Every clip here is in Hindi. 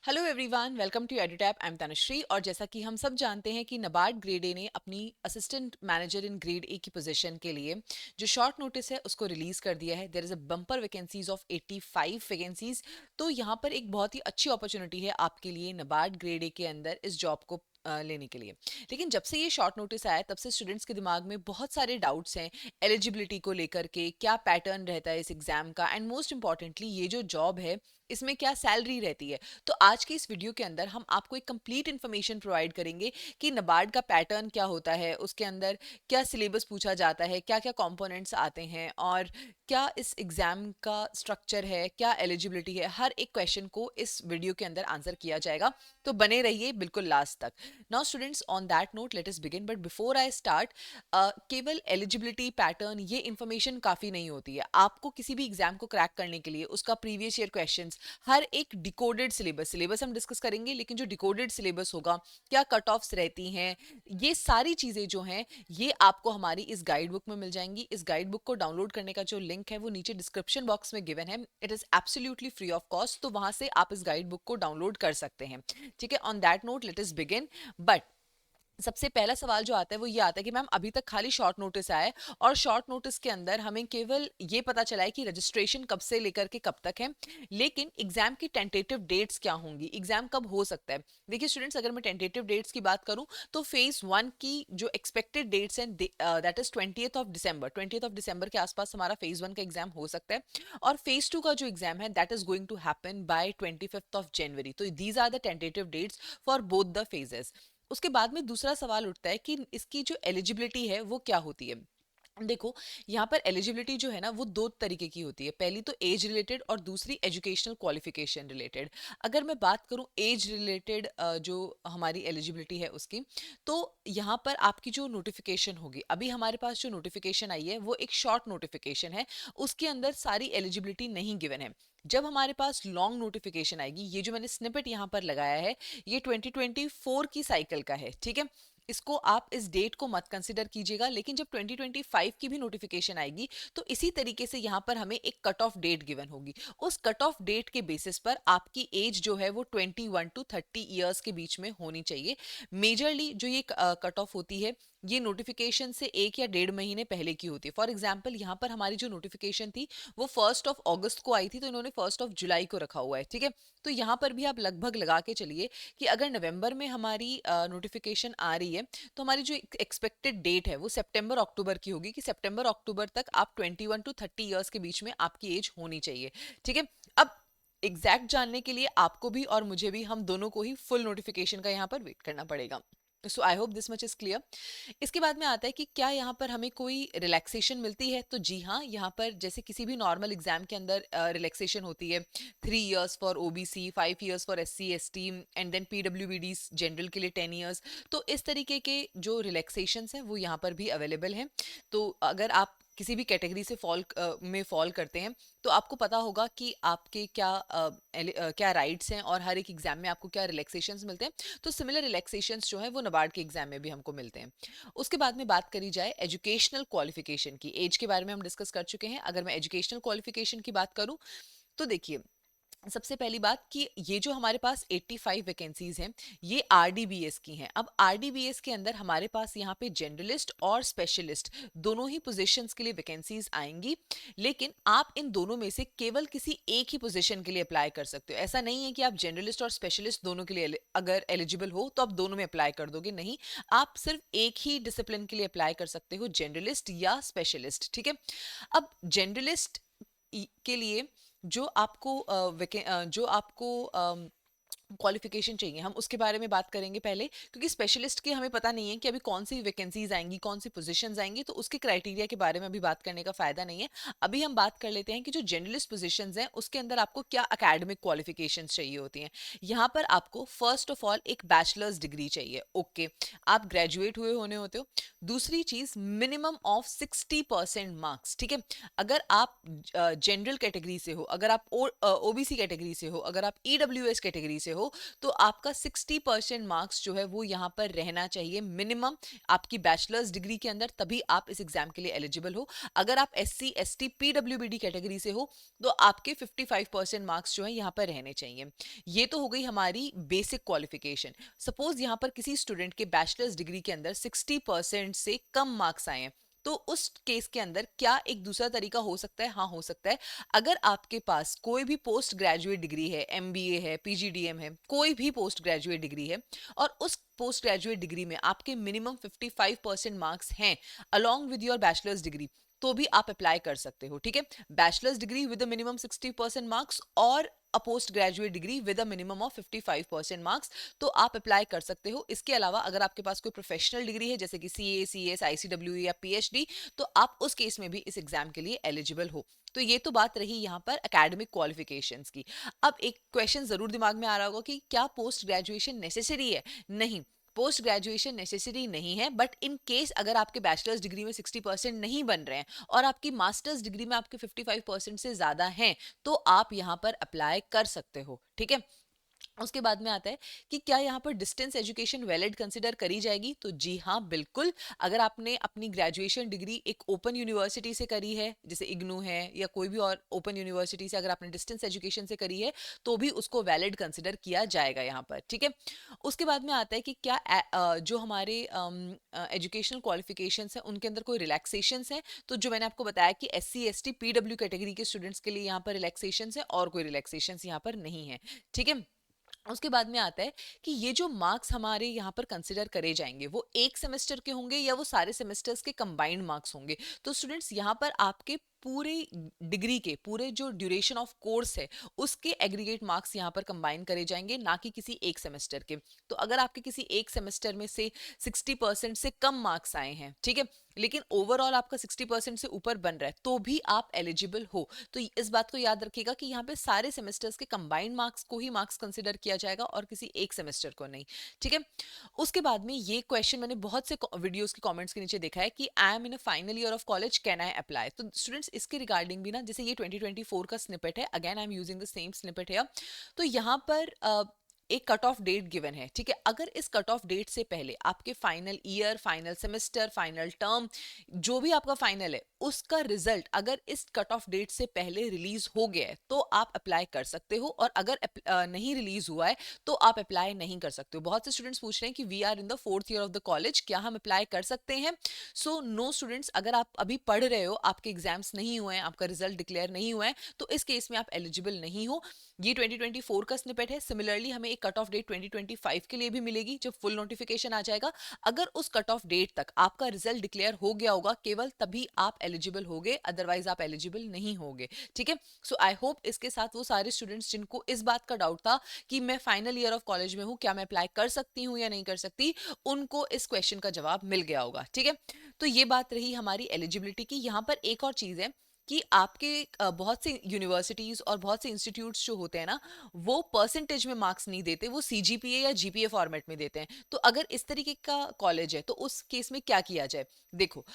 Hello everyone, welcome to Edutap. I am Tanushree. और जैसा कि हम सब जानते हैं कि नबार्ड ग्रेड ए ने अपनी assistant manager in grade A की पोजीशन के लिए जो शॉर्ट नोटिस है उसको रिलीज कर दिया है। There is a bumper vacancies of 85 vacancies. तो यहाँ पर एक बहुत ही अच्छी अपॉर्चुनिटी है आपके लिए नबार्ड ग्रेड ए के अंदर इस जॉब को लेने के लिए। लेकिन जब से ये शॉर्ट नोटिस आया तब से स्टूडेंट्स के दिमाग में बहुत सारे डाउट्स हैं एलिजिबिलिटी को लेकर के, क्या पैटर्न रहता है इस एग्जाम का, एंड मोस्ट इंपॉर्टेंटली ये जो जॉब है इसमें क्या सैलरी रहती है। तो आज के इस वीडियो के अंदर हम आपको एक कंप्लीट इन्फॉर्मेशन प्रोवाइड करेंगे कि नबार्ड का पैटर्न क्या होता है, उसके अंदर क्या सिलेबस पूछा जाता है, क्या क्या कंपोनेंट्स आते हैं, और क्या इस एग्जाम का स्ट्रक्चर है, क्या एलिजिबिलिटी है। हर एक क्वेश्चन को इस वीडियो के अंदर आंसर किया जाएगा, तो बने रहिए बिल्कुल लास्ट तक। Now students, on that note let us begin. But before I start, केवल एलिजिबिलिटी पैटर्न ये इन्फॉर्मेशन काफ़ी नहीं होती है। आपको किसी भी एग्जाम को क्रैक करने के लिए उसका प्रीवियस ईयर क्वेश्चंस, हर एक डिकोडेड सिलेबस हम डिस्कस करेंगे, लेकिन जो डिकोडेड सिलेबस होगा, क्या कट ऑफ्स रहती हैं, ये सारी चीज़ें जो हैं ये आपको हमारी इस गाइड बुक में मिल जाएंगी। इस गाइड बुक को डाउनलोड करने का जो लिंक है वो नीचे डिस्क्रिप्शन बॉक्स में गिवन है। It is absolutely free of cost, तो वहां से आप इस गाइड बुक को डाउनलोड कर सकते हैं। ठीक है, on that note let us begin. But सबसे पहला सवाल जो आता है वो ये आता है कि मैम अभी तक खाली शॉर्ट नोटिस आया है, और शॉर्ट नोटिस के अंदर हमें केवल ये पता चला है कि रजिस्ट्रेशन कब से लेकर के कब तक है, लेकिन एग्जाम की टेंटेटिव डेट्स क्या होंगी, एग्जाम कब हो सकता है। देखिए स्टूडेंट्स, अगर मैं टेंटेटिव डेट्स की बात करूं तो फेज 1 की जो एक्सपेक्टेड डेट्स हैं that is 20th of December के आसपास हमारा फेज 1 का एग्जाम हो सकता है। और फेज 2 का जो एग्जाम है that is going to happen by 25th of January. तो these are the tentative dates for both the phases. उसके बाद में दूसरा सवाल उठता है कि इसकी जो एलिजिबिलिटी है वो क्या होती है। देखो, यहाँ पर एलिजिबिलिटी जो है ना वो दो तरीके की होती है। पहली तो एज रिलेटेड और दूसरी एजुकेशनल क्वालिफिकेशन रिलेटेड। अगर मैं बात करूँ एज रिलेटेड जो हमारी एलिजिबिलिटी है उसकी, तो यहाँ पर आपकी जो नोटिफिकेशन होगी, अभी हमारे पास जो नोटिफिकेशन आई है वो एक शॉर्ट नोटिफिकेशन है, उसके अंदर सारी एलिजिबिलिटी नहीं गिवन है। जब हमारे पास लॉन्ग नोटिफिकेशन आएगी, ये जो मैंने स्निपेट यहाँ पर लगाया है ये 2024 की साइकिल का है। ठीक है, इसको आप इस डेट को मत कंसिडर कीजिएगा, लेकिन जब 2025 की भी नोटिफिकेशन आएगी तो इसी तरीके से यहाँ पर हमें एक कट ऑफ डेट गिवन होगी। उस कट ऑफ डेट के बेसिस पर आपकी एज जो है वो 21 to 30 ईयर्स के बीच में होनी चाहिए। मेजरली जो ये कट ऑफ होती है ये नोटिफिकेशन से 1 या 1.5 महीने पहले की होती है। फॉर एग्जाम्पल, यहाँ पर हमारी जो नोटिफिकेशन थी वो 1 अगस्त को आई थी, तो इन्होंने 1 जुलाई को रखा हुआ है। ठीक है, तो यहाँ पर भी आप लगभग लगा के चलिए कि अगर नवंबर में हमारी नोटिफिकेशन आ रही है तो हमारी जो एक्सपेक्टेड डेट है वो सितंबर अक्टूबर की होगी, कि सितंबर अक्टूबर तक आप 21 to 30 ईयर्स के बीच में आपकी एज होनी चाहिए। ठीक है, अब एग्जैक्ट जानने के लिए आपको भी और मुझे भी, हम दोनों को ही फुल नोटिफिकेशन का यहाँ पर वेट करना पड़ेगा। So I hope this much is clear. इसके बाद में आता है कि क्या यहाँ पर हमें कोई रिलैक्सेशन मिलती है, तो जी हाँ, यहाँ पर जैसे किसी भी नॉर्मल एग्जाम के अंदर रिलैक्सेशन होती है। 3 years for OBC, 5 years for SC ST, and then PWBD general के लिए 10 ईयर्स। तो इस तरीके के जो रिलैक्सेशंस हैं वो यहाँ पर भी अवेलेबल हैं। तो अगर आप किसी भी कैटेगरी से फॉल करते हैं तो आपको पता होगा कि आपके क्या राइट्स हैं और हर एक एग्जाम में आपको क्या रिलैक्सेशंस मिलते हैं। तो सिमिलर रिलैक्सेशंस जो है वो नबार्ड के एग्जाम में भी हमको मिलते हैं। उसके बाद में बात करी जाए एजुकेशनल क्वालिफिकेशन की, एज के बारे में हम डिस्कस कर चुके हैं। अगर मैं एजुकेशनल क्वालिफिकेशन की बात करूं तो देखिए, सबसे पहली बात कि ये जो हमारे पास 85 वैकेंसीज हैं ये RDBS की हैं। अब RDBS के अंदर हमारे पास यहाँ पे जनरलिस्ट और स्पेशलिस्ट दोनों ही पोजीशंस के लिए वैकेंसीज आएंगी, लेकिन आप इन दोनों में से केवल किसी एक ही पोजीशन के लिए अप्लाई कर सकते हो। ऐसा नहीं है कि आप जनरलिस्ट और स्पेशलिस्ट दोनों के लिए अगर एलिजिबल हो तो आप दोनों में अप्लाई कर दोगे, नहीं। आप सिर्फ एक ही डिसिप्लिन के लिए अप्लाई कर सकते हो, जनरलिस्ट या स्पेशलिस्ट। ठीक है, अब जनरलिस्ट के लिए जो आपको जो आपको क्वालिफिकेशन चाहिए हम उसके बारे में बात करेंगे पहले, क्योंकि स्पेशलिस्ट की हमें पता नहीं है कि अभी कौन सी वैकेंसीज आएंगी, कौन सी पोजीशंस आएंगी, तो उसके क्राइटेरिया के बारे में अभी बात करने का फायदा नहीं है। अभी हम बात कर लेते हैं कि जो जनरलिस्ट पोजीशंस हैं उसके अंदर आपको क्या एकेडमिक क्वालिफिकेशंस चाहिए होती हैं। यहाँ पर आपको फर्स्ट ऑफ ऑल एक बैचलर्स डिग्री चाहिए। ओके, आप ग्रेजुएट हुए होने होते हो। दूसरी चीज, मिनिमम ऑफ 60% मार्क्स। ठीक है, अगर आप जनरल कैटेगरी से हो, अगर आप OBC कैटेगरी से हो, अगर आप EWS कैटेगरी से हो, हो, तो आपका 60% मार्क्स जो है वो यहाँ पर रहना चाहिए मिनिमम आपकी बैचलर्स डिग्री के अंदर, तभी आप इस एग्जाम के लिए एलिजिबल हो। अगर आप SC ST PWBD कैटेगरी से हो तो आपके 55% मार्क्स जो है यहाँ पर रहने चाहिए। ये तो हो गई हमारी बेसिक क्वालिफिकेशन। सपोज यहाँ पर किसी स्टूडेंट के बैचलर्स डिग्री के अंदर 60% से कम मार्क्स आए हैं, तो उस केस के अंदर क्या एक दूसरा तरीका हो सकता है? हाँ, हो सकता है। अगर आपके पास कोई भी पोस्ट ग्रेजुएट डिग्री है, MBA है, PGDM है, कोई भी पोस्ट ग्रेजुएट डिग्री है, और उस पोस्ट ग्रेजुएट डिग्री में आपके मिनिमम 55% मार्क्स हैं along with your bachelor's degree, तो भी आप अप्लाई कर सकते हो। ठीक है, bachelor's degree with minimum 60% marks और a post graduate degree with a minimum of 55% marks, तो आप अप्लाई कर सकते हो। इसके अलावा अगर आपके पास कोई प्रोफेशनल डिग्री है जैसे कि CA CS ICWE या PhD, तो आप उस केस में भी इस एग्जाम के लिए एलिजिबल हो। तो ये तो बात रही यहाँ पर एकेडमिक क्वालिफिकेशंस की। अब एक क्वेश्चन जरूर दिमाग में आ रहा होगा कि क्या पोस्ट ग्रेजुएशन नेसेसरी है? नहीं, पोस्ट ग्रेजुएशन नेसेसरी नहीं है, बट इन केस अगर आपके बैचलर्स डिग्री में 60% नहीं बन रहे हैं और आपकी मास्टर्स डिग्री में आपके 55% से ज्यादा हैं, तो आप यहाँ पर अप्लाई कर सकते हो। ठीक है, उसके बाद में आता है कि क्या यहाँ पर डिस्टेंस एजुकेशन वैलिड कंसिडर करी जाएगी? तो जी हाँ, बिल्कुल। अगर आपने अपनी ग्रेजुएशन डिग्री एक ओपन यूनिवर्सिटी से करी है, जैसे इग्नू है या कोई भी और ओपन यूनिवर्सिटी से, अगर आपने डिस्टेंस एजुकेशन से करी है, तो भी उसको वैलिड कंसिडर किया जाएगा यहाँ पर। ठीक है, उसके बाद में आता है कि क्या जो हमारे एजुकेशनल क्वालिफिकेशंस हैं उनके अंदर कोई रिलैक्सेशंस हैं? तो जो मैंने आपको बताया कि SC ST PW कैटेगरी के स्टूडेंट्स के लिए यहाँ पर रिलैक्सेशंस है और कोई रिलैक्सेशंस यहाँ पर नहीं है। ठीक है, उसके बाद में आता है कि ये जो मार्क्स हमारे यहाँ पर कंसिडर करे जाएंगे वो एक सेमेस्टर के होंगे या वो सारे सेमेस्टर्स के कंबाइंड मार्क्स होंगे? तो स्टूडेंट्स यहाँ पर आपके पूरे डिग्री के पूरे जो ड्यूरेशन ऑफ कोर्स है उसके एग्रीगेट मार्क्स यहाँ पर कंबाइन करे जाएंगे, ना कि किसी एक सेमेस्टर के। तो अगर आपके किसी एक सेमेस्टर में से 60% से कम मार्क्स आए हैं, ठीक है, लेकिन ओवरऑल आपका 60% से ऊपर बन रहा है, तो भी आप एलिजिबल हो। तो इस बात को याद रखिएगा कि यहाँ पे सारे सेमेस्टर्स के कंबाइंड मार्क्स को ही मार्क्स कंसिडर किया जाएगा और किसी एक सेमेस्टर को नहीं। ठीक है, उसके बाद में ये क्वेश्चन मैंने बहुत से वीडियोस के कमेंट्स के नीचे देखा है कि I am in a final year of college, can I apply? तो स्टूडेंट्स इसके रिगार्डिंग भी ना, जैसे ये 2024 का स्निपेट है, again I am using the same snippet है, तो यहाँ पर एक कट ऑफ डेट गिवन है। ठीक है, अगर इस कट ऑफ डेट से पहले आपके final year, final semester, final term, जो भी आपका फाइनल है, उसका रिजल्ट अगर इस कट ऑफ डेट से पहले रिलीज हो गया है तो आप अप्लाई कर सकते हो, और अगर नहीं रिलीज हुआ है तो आप अप्लाई नहीं कर सकते हो। बहुत से स्टूडेंट्स पूछ रहे हैं कि we are in the 4th year of the college, क्या हम अप्लाई कर सकते हैं? सो नो स्टूडेंट्स, अगर आप अभी पढ़ रहे हो, आपके एग्जाम्स नहीं हुए हैं, आपका रिजल्ट डिक्लेयर नहीं हुआ है, तो इस केस में आप एलिजिबल नहीं हो। ये 2024 का स्निपेट है। सिमिलरली हमें एक कट ऑफ डेट 2025 के लिए भी मिलेगी जब फुल नोटिफिकेशन आ जाएगा। अगर उस कट ऑफ डेट तक आपका रिजल्ट डिक्लेयर हो गया होगा, केवल तभी आप एलिजिबल होगे, अदरवाइज आप एलिजिबल नहीं होगे। ठीक है, सो आई होप इसके साथ वो सारे स्टूडेंट्स जिनको इस बात का डाउट था कि मैं फाइनल ईयर ऑफ कॉलेज में हूँ, क्या मैं अप्लाई कर सकती हूँ या नहीं कर सकती, उनको इस क्वेश्चन का जवाब मिल गया होगा। ठीक है, तो ये बात रही हमारी एलिजिबिलिटी की। यहाँ पर एक और चीज है कि आपके बहुत से यूनिवर्सिटीज और बहुत से इंस्टीट्यूट्स जो होते हैं ना, वो परसेंटेज में मार्क्स नहीं देते, वो CGPA या GPA फॉर्मेट में देते हैं। तो अगर इस तरीके का कॉलेज है तो उस केस में क्या किया जाए? देखो,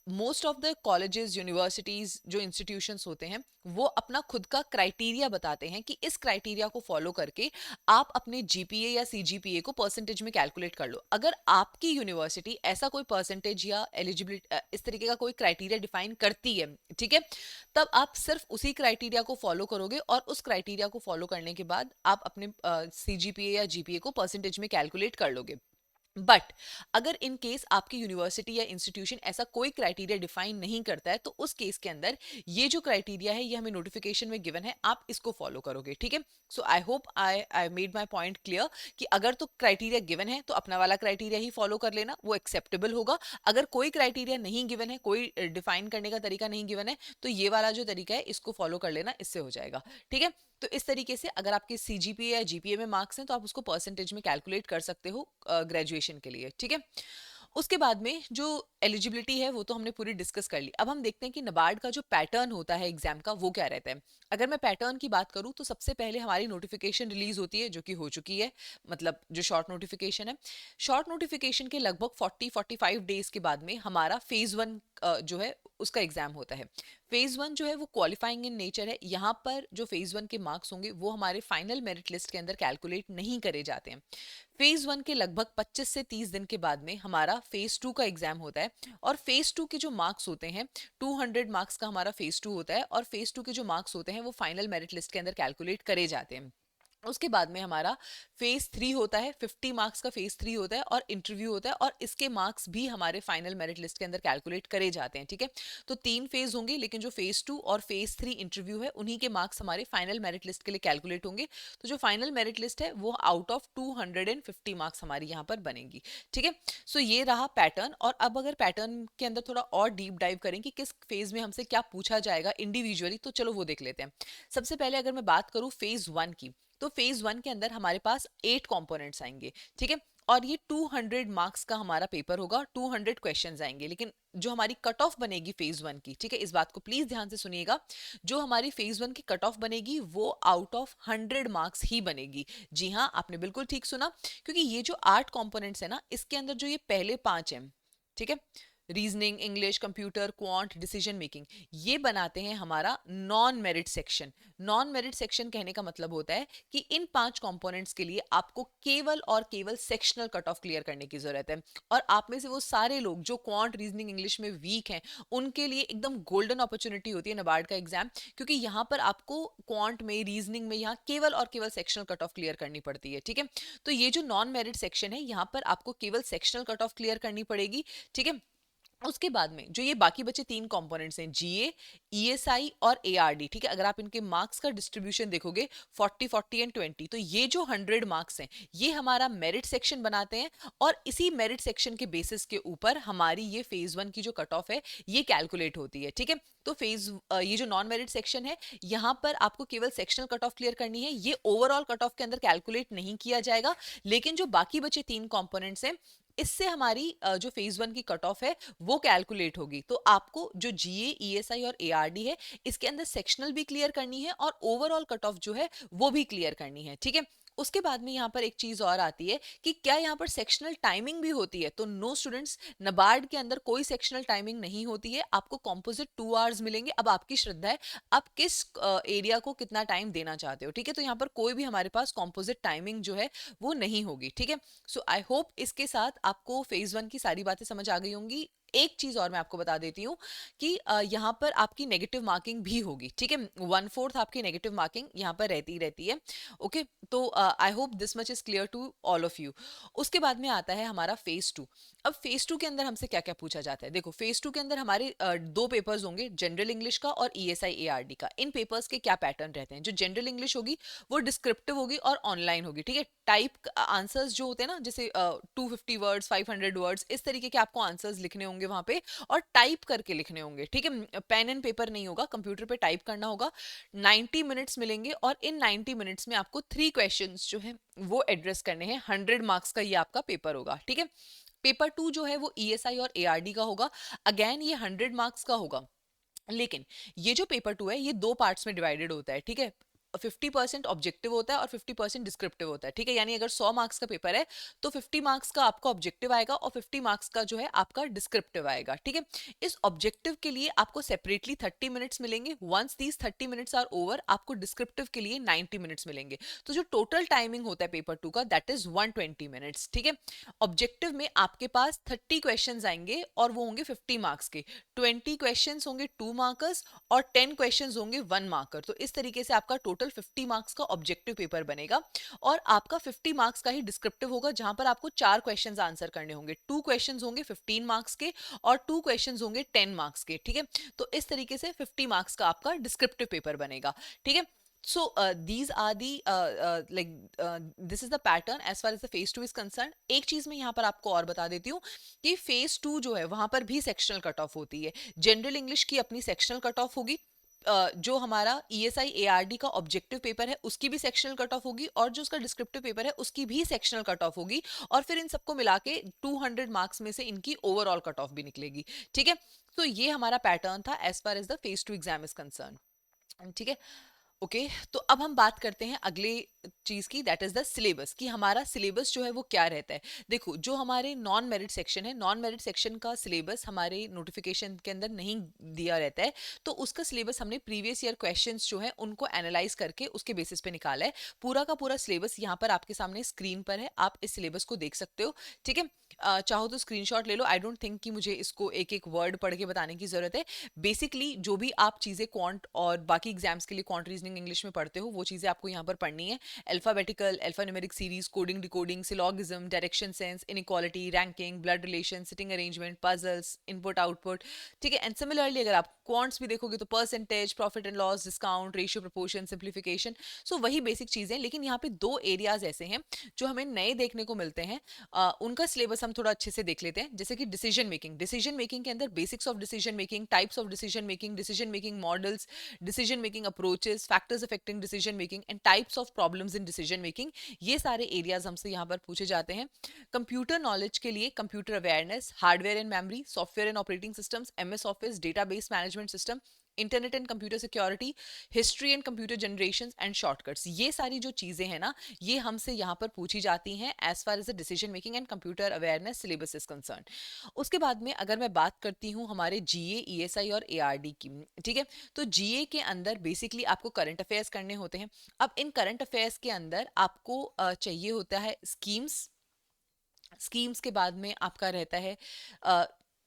most of the colleges, universities, जो इंस्टीट्यूशंस होते हैं, वो अपना खुद का क्राइटेरिया बताते हैं कि इस क्राइटेरिया को फॉलो करके आप अपने GPA या CGPA को परसेंटेज में कैलकुलेट कर लो। अगर आपकी यूनिवर्सिटी ऐसा कोई परसेंटेज या एलिजिबिलिटी इस तरीके का कोई क्राइटेरिया डिफाइन करती है, ठीक है, तब आप सिर्फ उसी क्राइटेरिया को फॉलो करोगे और उस क्राइटेरिया को फॉलो करने के बाद आप अपने CGPA या GPA को परसेंटेज में कैलकुलेट कर लोगे। बट अगर इन केस आपकी यूनिवर्सिटी या इंस्टीट्यूशन ऐसा कोई क्राइटेरिया डिफाइन नहीं करता है, तो उस केस के अंदर ये जो क्राइटेरिया है, ये हमें नोटिफिकेशन में गिवन है, आप इसको फॉलो करोगे। ठीक है, so I hope I made my point clear कि अगर तो क्राइटेरिया गिवन है तो अपना वाला क्राइटेरिया ही फॉलो कर लेना, वो एक्सेप्टेबल होगा। अगर कोई क्राइटेरिया नहीं गिवन है, कोई डिफाइन करने का तरीका नहीं गिवन है, तो ये वाला जो तरीका है इसको फॉलो कर लेना, इससे हो जाएगा। ठीक है, तो इस तरीके से अगर आपके CGPA या GPA में मार्क्स हैं तो आप उसको परसेंटेज में कैलकुलेट कर सकते हो ग्रेजुएशन के लिए। ठीक है, उसके बाद में जो एलिजिबिलिटी है वो तो हमने पूरी डिस्कस कर ली। अब हम देखते हैं कि नाबार्ड का जो पैटर्न होता है एग्जाम का, वो क्या रहता है। अगर मैं पैटर्न की बात करूं तो सबसे पहले हमारी नोटिफिकेशन रिलीज होती है, जो कि हो चुकी है, मतलब जो शॉर्ट नोटिफिकेशन है। शॉर्ट नोटिफिकेशन के लगभग 40-45 डेज के बाद में हमारा फेज 1 जो है उसका एग्जाम होता है। फेज वन जो है वो क्वालिफाइंग इन नेचर है। यहाँ पर जो फेज वन के मार्क्स होंगे वो हमारे फाइनल मेरिट लिस्ट के अंदर कैलकुलेट नहीं करे जाते हैं। फेज वन के लगभग 25 से 30 दिन के बाद में हमारा फेज टू का एग्जाम होता है, और फेज टू के जो मार्क्स होते हैं 200 मार्क्स का हमारा फेज टू होता है, और फेज टू के जो मार्क्स होते हैं वो फाइनल मेरिट लिस्ट के अंदर कैलकुलेट करे जाते हैं। उसके बाद में हमारा फेज थ्री होता है, 50 मार्क्स का फेज थ्री होता है और इंटरव्यू होता है, और इसके मार्क्स भी हमारे फाइनल मेरिट लिस्ट के अंदर कैलकुलेट करे जाते हैं। ठीक है, तो 3 फेज होंगे, लेकिन जो फेज टू और फेज थ्री इंटरव्यू है उन्हीं के मार्क्स हमारे फाइनल मेरिट लिस्ट के लिए कैलकुलेट होंगे। तो जो फाइनल मेरिट लिस्ट है वो आउट ऑफ 250 मार्क्स हमारी यहाँ पर बनेगी। ठीक है, सो ये रहा पैटर्न। और अब अगर पैटर्न के अंदर थोड़ा और डीप डाइव करें कि किस फेज में हमसे क्या पूछा जाएगा इंडिविजुअली, तो चलो वो देख लेते हैं। सबसे पहले अगर मैं बात करूं फेज वन की, तो फेज वन के अंदर हमारे पास 8 कंपोनेंट्स आएंगे। ठीक है, और ये 200 मार्क्स का हमारा पेपर होगा, 200 क्वेश्चंस आएंगे। लेकिन जो हमारी कट ऑफ बनेगी फेज वन की, ठीक है, इस बात को प्लीज ध्यान से सुनिएगा, जो हमारी फेज वन की कट ऑफ बनेगी वो आउट ऑफ 100 मार्क्स ही बनेगी। जी हाँ, आपने बिल्कुल ठीक सुना, क्योंकि ये जो 8 कंपोनेंट्स है ना, इसके अंदर जो ये पहले 5 हैं, ठीक है, reasoning, English, computer, quant, decision making, ये बनाते हैं हमारा non merit section. Non merit section कहने का मतलब होता है कि इन 5 कंपोनेंट्स के लिए आपको केवल और केवल सेक्शनल कट ऑफ क्लियर करने की जरूरत है। और आप में से वो सारे लोग जो क्वांट, रीजनिंग, इंग्लिश में वीक हैं, उनके लिए एकदम गोल्डन अपॉर्चुनिटी होती है नबार्ड का एग्जाम, क्योंकि यहाँ पर आपको क्वांट में, रीजनिंग में यहाँ केवल और केवल सेक्शनल कट ऑफ क्लियर करनी पड़ती है। ठीक है, तो ये जो नॉन मेरिट सेक्शन है, यहाँ पर आपको केवल सेक्शनल कट ऑफ क्लियर करनी पड़ेगी। ठीक है, उसके बाद में जो ये बाकी बचे 3 कंपोनेंट्स हैं, जीए, ईएसआई और एआरडी, ठीक है, अगर आप इनके मार्क्स का डिस्ट्रीब्यूशन देखोगे 40 40 एंड 20, तो ये जो 100 मार्क्स हैं ये हमारा मेरिट सेक्शन बनाते हैं, और इसी मेरिट सेक्शन के बेसिस के ऊपर हमारी ये फेज वन की जो कट ऑफ है ये कैलकुलेट होती है। ठीक है, तो ये जो नॉन मेरिट सेक्शन है, यहाँ पर आपको केवल सेक्शनल कट ऑफ क्लियर करनी है, ये ओवरऑल कट ऑफ के अंदर कैलकुलेट नहीं किया जाएगा। लेकिन जो बाकी बचे 3 कंपोनेंट्स हैं, इससे हमारी जो फेज वन की कट ऑफ है वो कैलकुलेट होगी। तो आपको जो जीए, ईएसआई और एआरडी है, इसके अंदर सेक्शनल भी क्लियर करनी है और ओवरऑल कट ऑफ जो है वो भी क्लियर करनी है। ठीक है, उसके बाद में यहाँ पर एक चीज और आती है कि क्या यहाँ पर सेक्शनल टाइमिंग भी होती है, तो नो स्टूडेंट्स, नबार्ड के अंदर कोई सेक्शनल टाइमिंग नहीं होती है। आपको कॉम्पोजिट 2 आवर्स मिलेंगे। अब आपकी श्रद्धा है, आप किस एरिया को कितना टाइम देना चाहते हो। ठीक है, तो यहाँ पर कोई भी हमारे पास कॉम्पोजिट टाइमिंग जो है वो नहीं होगी। ठीक है, सो आई होप इसके साथ आपको फेज वन की सारी बातें समझ आ गई होंगी। एक चीज और मैं आपको बता देती हूँ कि यहाँ पर आपकी नेगेटिव मार्किंग भी होगी। ठीक है, 1/4 आपकी नेगेटिव मार्किंग यहाँ पर रहती है। ओके, तो I hope this much is clear to all of you. उसके बाद में आता है हमारा फेज टू। अब फेज टू के अंदर हमसे क्या क्या पूछा जाता है, देखो फेज टू के अंदर हमारे 2 पेपर्स होंगे, जनरल इंग्लिश का और ईएसआई एआरडी का। इन पेपर्स के क्या पैटर्न रहते हैं, जो जनरल इंग्लिश होगी वो डिस्क्रिप्टिव होगी और ऑनलाइन होगी। ठीक है, टाइप आंसर्स जो होते हैं ना, जैसे 250 वर्ड्स, 500 वर्ड्स, इस तरीके के आपको आंसर्स लिखने होंगे वहां पे, और टाइप करके लिखने होंगे। ठीक है, पेन एंड पेपर नहीं होगा, कंप्यूटर पे टाइप करना होगा। 90 मिनट्स मिलेंगे, और इन 90 मिनट्स में आपको 3 क्वेश्चंस जो है वो एड्रेस करने हैं। 100 मार्क्स का ये आपका पेपर होगा। ठीक है, पेपर टू जो है वो ईएसआई और एआरडी का होगा। अगेन ये 100 मार्क्स का होगा, लेकिन ये जो पेपर टू है ये 2 पार्ट्स में डिवाइडेड होता है। ठीक है, 50% ऑब्जेक्टिव होता है और 50% डिस्क्रिप्टिव होता है। ठीक है, यानी अगर 100 मार्क्स का पेपर है तो 50 मार्क्स का आपका ऑब्जेक्टिव आएगा और 50 मार्क्स का जो है आपका डिस्क्रिप्टिव आएगा। ठीक है, इस ऑब्जेक्टिव के लिए आपको सेपरेटली 30 मिनट्स मिलेंगे। Once these 30 minutes are over, आपको डिस्क्रिप्टिव के लिए 90 मिनट्स मिलेंगे। तो जो टोटल टाइमिंग होता है पेपर टू का, दैट इज 120 मिनट्स। ठीक है, ऑब्जेक्टिव में आपके पास 30 क्वेश्चन आएंगे और वो होंगे 50 मार्क्स के। 20 क्वेश्चन होंगे 2 मार्कर्स और 10 क्वेश्चन होंगे 1 मार्कर। तो इस तरीके से आपका टोटल 50 मार्क्स का ऑब्जेक्टिव पेपर बनेगा, और आपका 50 मार्क्स का ही डिस्क्रिप्टिव होगा, जहां पर आपको 4 क्वेश्चंस आंसर करने होंगे। 2 क्वेश्चंस होंगे 15 मार्क्स के और 2 क्वेश्चंस होंगे 10 मार्क्स के। ठीक है, तो इस तरीके से 50 मार्क्स का आपका डिस्क्रिप्टिव पेपर बनेगा। ठीक है, so these are the like this is the pattern as far as the phase 2 is concerned। एक चीज मैं यहाँ पर आपको और बता देती हूँ कि फेज 2 जो है वहां पर भी सेक्शनल कट ऑफ होती है। जनरल इंग्लिश की अपनी सेक्शनल कट ऑफ होगी, जो हमारा ईएसआई एआरडी का ऑब्जेक्टिव पेपर है उसकी भी सेक्शनल कट ऑफ होगी, और जो उसका डिस्क्रिप्टिव पेपर है उसकी भी सेक्शनल कट ऑफ होगी, और फिर इन सबको मिला के 200 मार्क्स में से इनकी ओवरऑल कट ऑफ भी निकलेगी। ठीक है, तो ये हमारा पैटर्न था as far as the phase 2 exam is concern. ठीक है, ओके तो अब हम बात करते हैं अगले चीज की, दैट इज द सिलेबस, कि हमारा सिलेबस जो है वो क्या रहता है। देखो जो हमारे नॉन मेरिट सेक्शन है, नॉन मेरिट सेक्शन का सिलेबस हमारे नोटिफिकेशन के अंदर नहीं दिया रहता है, तो उसका सिलेबस हमने प्रीवियस ईयर क्वेश्चंस जो है उनको एनालाइज करके उसके बेसिस पे निकाला है। पूरा का पूरा सिलेबस यहाँ पर आपके सामने स्क्रीन पर है, आप इस सिलेबस को देख सकते हो, ठीक है। चाहो तो स्क्रीनशॉट ले लो, आई डोंट थिंक कि मुझे इसको एक एक वर्ड पढ़ के बताने की जरूरत है। बेसिकली जो भी आप चीजें क्वांट और बाकी एग्जाम्स के लिए क्वांट रीजनिंग इंग्लिश में पढ़ते हो वो चीजें आपको यहाँ पर पढ़नी है। Alphabetical, alphanumeric series, coding decoding, syllogism, direction sense, inequality, ranking, blood relation, sitting arrangement, puzzles, input output, ठीक है। एंड सिमिलरली अगर आप क्वांट्स भी देखोगे तो percentage, profit and loss, discount, ratio, proportion, simplification, so वही बेसिक चीजें। लेकिन यहाँ पे दो एरियाज ऐसे हैं जो हमें नए देखने को मिलते हैं, उनका सिलेबस हम थोड़ा अच्छे से देख लेते हैं। जैसे कि डिसीजन मेकिंग, डिसीजन मेकिंग के अंदर basics of decision making, types of decision making models, decision making approaches, factors affecting decision making and types of problems in decision making, ये सारे एरियाज हमसे यहाँ पर पूछे जाते हैं। कंप्यूटर नॉलेज के लिए computer awareness, hardware and memory, software and operating systems, MS office, database management system, internet and computer security, history and computer generation and shortcuts, ये सारी जो चीजें हैं ना ये हमसे यहाँ पर पूछी जाती हैं as far as the decision making and computer awareness syllabus is concern. उसके बाद में अगर मैं बात करती हूँ हमारे जीए, ईएसआई और एआरडी की, ठीक है, तो जीए के अंदर बेसिकली आपको करंट अफेयर्स करने होते हैं। अब इन करंट अफेयर्स के अंदर आपको चाहिए होता है स्कीम्स, स्कीम्स के बाद में आपका रहता है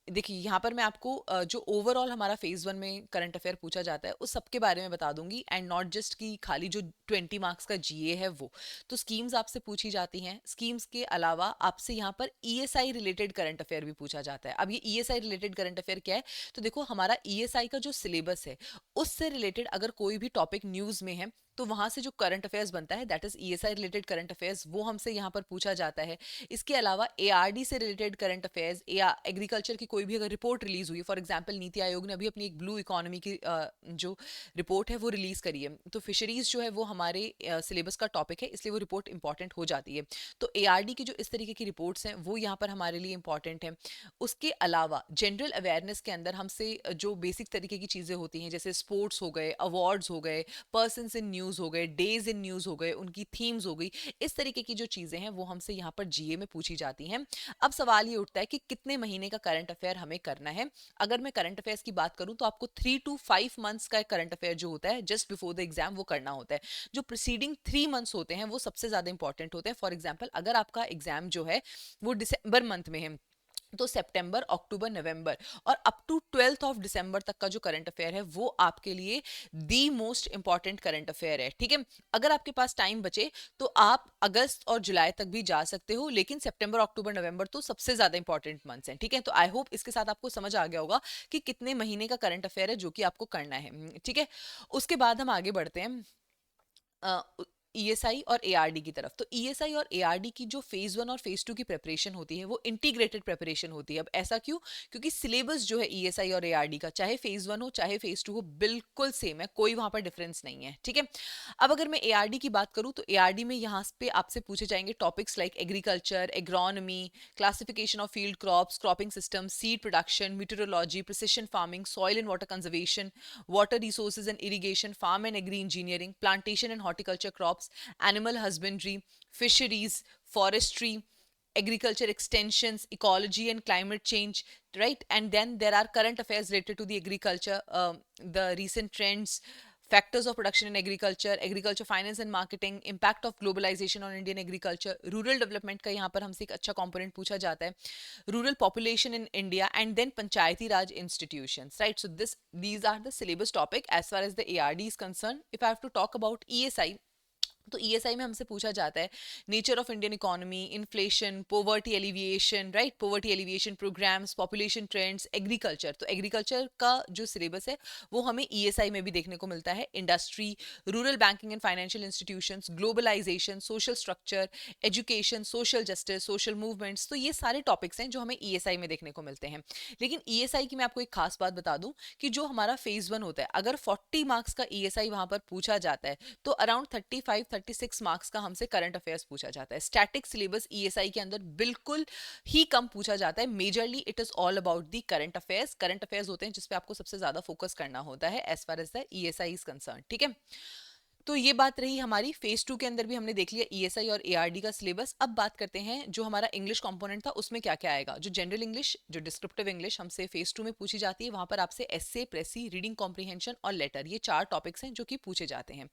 देखिए यहाँ पर मैं आपको जो ओवरऑल हमारा फेज वन में करंट अफेयर पूछा जाता है उस सब के बारे में बता दूंगी, एंड नॉट जस्ट कि खाली जो 20 मार्क्स का जीए है वो। तो स्कीम्स आपसे पूछी जाती हैं, स्कीम्स के अलावा आपसे यहाँ पर ईएसआई रिलेटेड करंट अफेयर भी पूछा जाता है। अब ये ईएसआई रिलेटेड करंट अफेयर क्या है, तो देखो हमारा ईएसआई का जो सिलेबस है उससे रिलेटेड अगर कोई भी टॉपिक न्यूज में है तो वहां से जो करंट अफेयर्स बनता है that is ESI related current affairs, वो हमसे यहाँ पर पूछा जाता है। इसके अलावा एआरडी से रिलेटेड करंट अफेयर्स या एग्रीकल्चर की कोई भी अगर रिपोर्ट रिलीज हुई है, फॉर एग्जांपल नीति आयोग ने अभी अपनी एक ब्लू इकोनॉमी की जो रिपोर्ट है वो रिलीज करी है, तो फिशरीज जो है वो हमारे सिलेबस का टॉपिक है, इसलिए वो रिपोर्ट इंपॉर्टेंट हो जाती है। तो एआरडी की जो इस तरीके की रिपोर्ट्स हैं वो यहाँ पर हमारे लिए इंपॉर्टेंट है। उसके अलावा जनरल अवेयरनेस के अंदर हमसे जो बेसिक तरीके की चीज़ें होती हैं जैसे स्पोर्ट्स हो गए, अवार्ड्स हो गए, पर्सन्स इन न्यूज़ हो गए, डेज इन न्यूज़ हो गए, उनकी थीम्स हो गई, इस तरीके की जो चीज़ें हैं वो हमसे यहाँ पर जीए में पूछी जाती हैं। अब सवाल ये उठता है कि कितने महीने का करंट अफेयर हमें करना है। अगर मैं करंट अफेयर्स की बात करूं तो आपको 3 to 5 months का करंट अफेयर जो होता है जस्ट बिफोर द एग्जाम वो करना होता है। जो प्रीसीडिंग 3 months होते हैं वो सबसे ज्यादा इंपॉर्टेंट होते हैं। फॉर एग्जाम्पल अगर आपका एग्जाम जो है वो दिसंबर मंथ में है तो सितंबर, अक्टूबर, नवंबर और अप टू 12 दिसंबर तक का जो करंट अफेयर है वो आपके लिए the most important current affair है, ठीक है। अगर आपके पास टाइम बचे तो आप अगस्त और जुलाई तक भी जा सकते हो, लेकिन सितंबर, अक्टूबर, नवंबर तो सबसे ज्यादा इंपॉर्टेंट मंथ्स हैं, ठीक है। तो आई होप इसके साथ आपको समझ आ गया होगा कि कितने महीने का करंट अफेयर है जो कि आपको करना है, ठीक है। उसके बाद हम आगे बढ़ते हैं ईएसआई और एआरडी की तरफ। तो ईएसआई और एआरडी की जो फेज वन और फेज टू की प्रिपरेशन होती है वो इंटीग्रेटेड प्रिपरेशन होती है। अब ऐसा क्यों, क्योंकि सिलेबस जो है ईएसआई और एआरडी का चाहे फेज वन हो चाहे फेज टू हो बिल्कुल सेम है, कोई वहां पर डिफरेंस नहीं है, ठीक है। अब अगर मैं एआरडी की बात करूं तो एआरडी में यहाँ पे आपसे पूछे जाएंगे topics like agriculture, agronomy, classification of field crops, cropping system, seed production, meteorology, precision farming, soil and water conservation, water resources and irrigation, farm and agri engineering, plantation and horticulture crops, animal husbandry, fisheries, forestry, agriculture extensions, ecology and climate change, right? And then there are current affairs related to the agriculture, the recent trends, factors of production in agriculture, agriculture finance and marketing, impact of globalization on Indian agriculture, rural development का यहाँ पर हमसे एक अच्छा component पूछा जाता है, rural population in India, and then panchayati raj institutions, right? So these are the syllabus topic as far as the ARD is concerned. If I have to talk about ESI, तो ईएसआई में हमसे पूछा जाता है nature of Indian economy, inflation, poverty alleviation, right, poverty alleviation programmes, population trends, agriculture. तो एग्रीकल्चर का जो सिलेबस है वो हमें ईएसआई में भी देखने को मिलता है। Industry, rural banking and financial institutions, globalisation, social structure, education, social justice, social movements, तो ये सारे टॉपिक्स हैं जो हमें ईएसआई में देखने को मिलते हैं। लेकिन ईएसआई की मैं आपको एक खास बात बता दूं कि जो हमारा फेज वन होता है अगर 40 मार्क्स का ईएसआई वहां पर पूछा जाता है तो अराउंड 35-36 मार्क्स का हमसे करंट अफेयर्स पूछा जाता है। स्टैटिक सिलेबस ईएसआई के अंदर बिल्कुल ही कम पूछा जाता है। Majorly it is all about the current affairs. Current affairs होते हैं जिसपे आपको सबसे ज्यादा फोकस करना होता है as far as the ESI is concern, ठीक है। तो ये बात रही हमारी फेज 2 के अंदर भी हमने देख लिया ईएसआई और एआरडी का सिलेबस। अब बात करते हैं जो हमारा इंग्लिश कंपोनेंट था उसमें क्या क्या आएगा। जो जनरल इंग्लिश, जो डिस्क्रिप्टिव इंग्लिश हमसे फेज 2 में पूछी जाती है, वहां पर आपसे एस्से, प्रेसी, रीडिंग कॉम्प्रिहेंशन और लेटर, ये 4 टॉपिक्स हैं जो कि पूछे जाते हैं।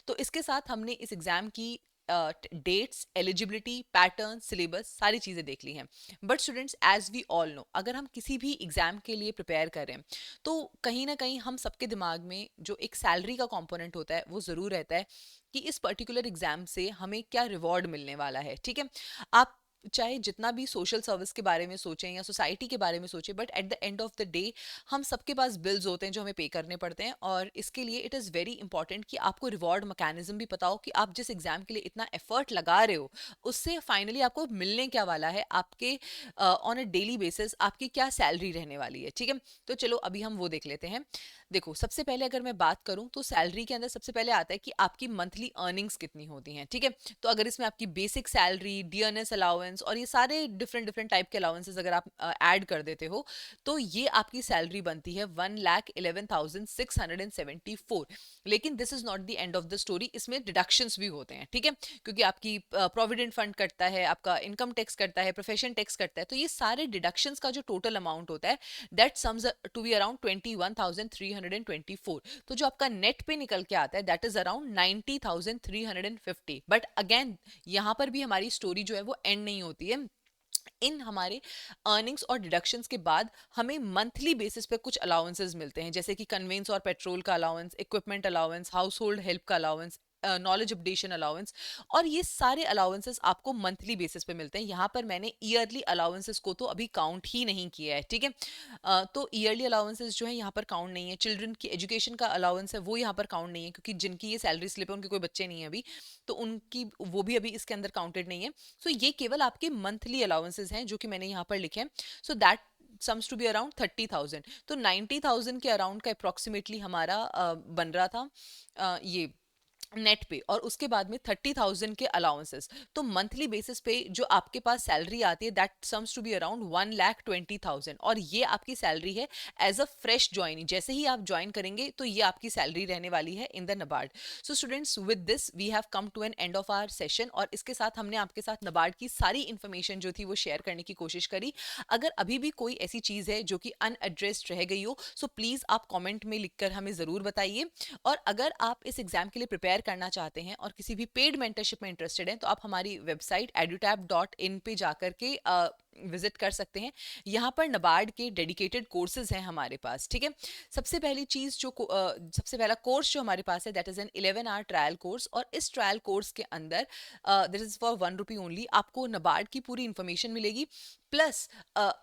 तो इसके साथ हमने इस एग्जाम की डेट्स, एलिजिबिलिटी, पैटर्न, सिलेबस, सारी चीज़ें देख ली हैं। But students, as we all know, अगर हम किसी भी एग्जाम के लिए प्रिपेयर करें तो कहीं ना कहीं हम सबके दिमाग में जो एक सैलरी का कंपोनेंट होता है वो ज़रूर रहता है कि इस पर्टिकुलर एग्जाम से हमें क्या रिवॉर्ड मिलने वाला है। ठीक है, आप चाहे जितना भी सोशल सर्विस के बारे में सोचें या सोसाइटी के बारे में सोचें, but at the end of the day हम सबके पास बिल्स होते हैं जो हमें पे करने पड़ते हैं, और इसके लिए इट इज़ वेरी इंपॉर्टेंट कि आपको रिवॉर्ड मैकेनिज्म भी पता हो कि आप जिस एग्जाम के लिए इतना एफर्ट लगा रहे हो उससे फाइनली आपको मिलने क्या वाला है, आपके ऑन अ डेली बेसिस आपकी क्या सैलरी रहने वाली है। ठीक है, तो चलो अभी हम वो देख लेते हैं। देखो, सबसे पहले अगर मैं बात करूं तो सैलरी के अंदर सबसे पहले आता है कि आपकी मंथली अर्निंग्स कितनी होती हैं। ठीक है, तो अगर इसमें आपकी बेसिक सैलरी, डीएनएस अलाउंस और ये सारे डिफरेंट डिफरेंट टाइप के अलाउंसेस अगर आप ऐड कर देते हो तो ये आपकी सैलरी बनती है 1,11,674। लेकिन this is not the end of the story, इसमें डिडक्शंस भी होते हैं। ठीक है, क्योंकि आपकी प्रोविडेंट फंड कटता है, आपका इनकम टैक्स कटता है, प्रोफेशन टैक्स कटता है, तो ये सारे डिडक्शंस का जो टोटल अमाउंट होता है that sums to be around 21,324। तो जो आपका नेट पे निकल के आता है that is around 90,350। But again यहाँ पर भी हमारी स्टोरी जो है वो एंड नहीं होती है। इन हमारे अर्निंग्स और डिडक्शंस के बाद हमें मंथली बेसिस पे कुछ अलाउंसेस मिलते हैं, जैसे कि कन्वेंस और पेट्रोल का allowance, equipment allowance, house hold help का अलाउंस, नॉलेज अपडेशन अलाउंस, और ये सारे अलाउंसेस आपको मंथली बेसिस पे मिलते हैं। यहाँ पर मैंने ईयरली अलाउंसेस को तो अभी काउंट ही नहीं किया है। ठीक है, तो ईयरली अलाउंसेस जो है यहाँ पर काउंट नहीं है। चिल्ड्रन की एजुकेशन का अलाउंस है वो यहाँ पर काउंट नहीं है, क्योंकि जिनकी ये सैलरी स्लिप है उनके कोई बच्चे नहीं है अभी, तो उनकी वो भी अभी इसके अंदर काउंटेड नहीं है। सो ये केवल आपके मंथली अलाउंसेस हैं जो कि मैंने यहाँ पर लिखे हैं। So that sums to be around 30,000। तो 90,000 के अराउंड का अप्रोक्सीमेटली हमारा बन रहा था ये नेट पे, और उसके बाद में 30,000 के अलाउंसेस। तो मंथली बेसिस पे जो आपके पास सैलरी आती है that sums to be around 1,20,000, और ये आपकी सैलरी है एज अ फ्रेश ज्वाइनी। जैसे ही आप ज्वाइन करेंगे तो ये आपकी सैलरी रहने वाली है in the NABARD. So students, with this we have come to an end of our session, और इसके साथ हमने आपके साथ नबार्ड की सारी इन्फॉर्मेशन जो थी वो शेयर करने की कोशिश करी। अगर अभी भी कोई ऐसी चीज़ है जो कि अनएड्रेस्ड रह गई हो, सो प्लीज़ आप कॉमेंट में लिखकर हमें ज़रूर बताइए। और अगर आप इस एग्जाम के लिए प्रिपेयर करना चाहते हैं और किसी भी पेड मेंटरशिप में इंटरेस्टेड हैं, तो आप हमारी वेबसाइट edutap.in पे जाकर के विजिट कर सकते हैं। यहाँ पर नबार्ड के डेडिकेटेड कोर्सेज हैं हमारे पास। ठीक है, सबसे पहली चीज़ जो सबसे पहला कोर्स जो हमारे पास है that is an 11 hour trial course, और इस ट्रायल कोर्स के अंदर दिस इज़ फॉर ₹1 ओनली, आपको नबार्ड की पूरी इन्फॉर्मेशन मिलेगी। प्लस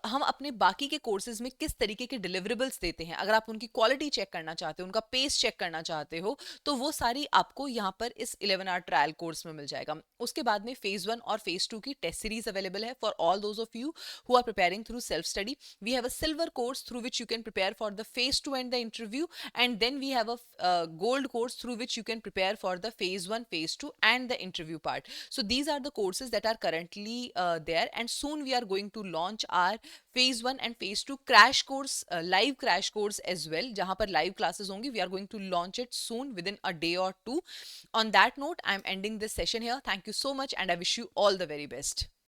हम अपने बाकी के कोर्सेज में किस तरीके के डिलीवरेबल्स देते हैं, अगर आप उनकी क्वालिटी चेक करना चाहते हो, उनका पेस चेक करना चाहते हो, तो वो सारी आपको यहाँ पर इस 11 आवर ट्रायल कोर्स में मिल जाएगा। उसके बाद में फेज 1 और फेज 2 की टेस्ट सीरीज अवेलेबल है for all those of you who are preparing through self study. We have a silver course through which you can prepare for the phase 2 and the interview, and then we have a gold course through which you can prepare for the phase 1, phase 2 and the interview part. So these are the courses that are currently there, and soon we are going to launch our phase 1 and phase 2 crash course, live crash course as well, jahan par live classes hongi. We are going to launch it soon within a day or two. On that note, I am ending this session here. Thank you so much and I wish you all the very best.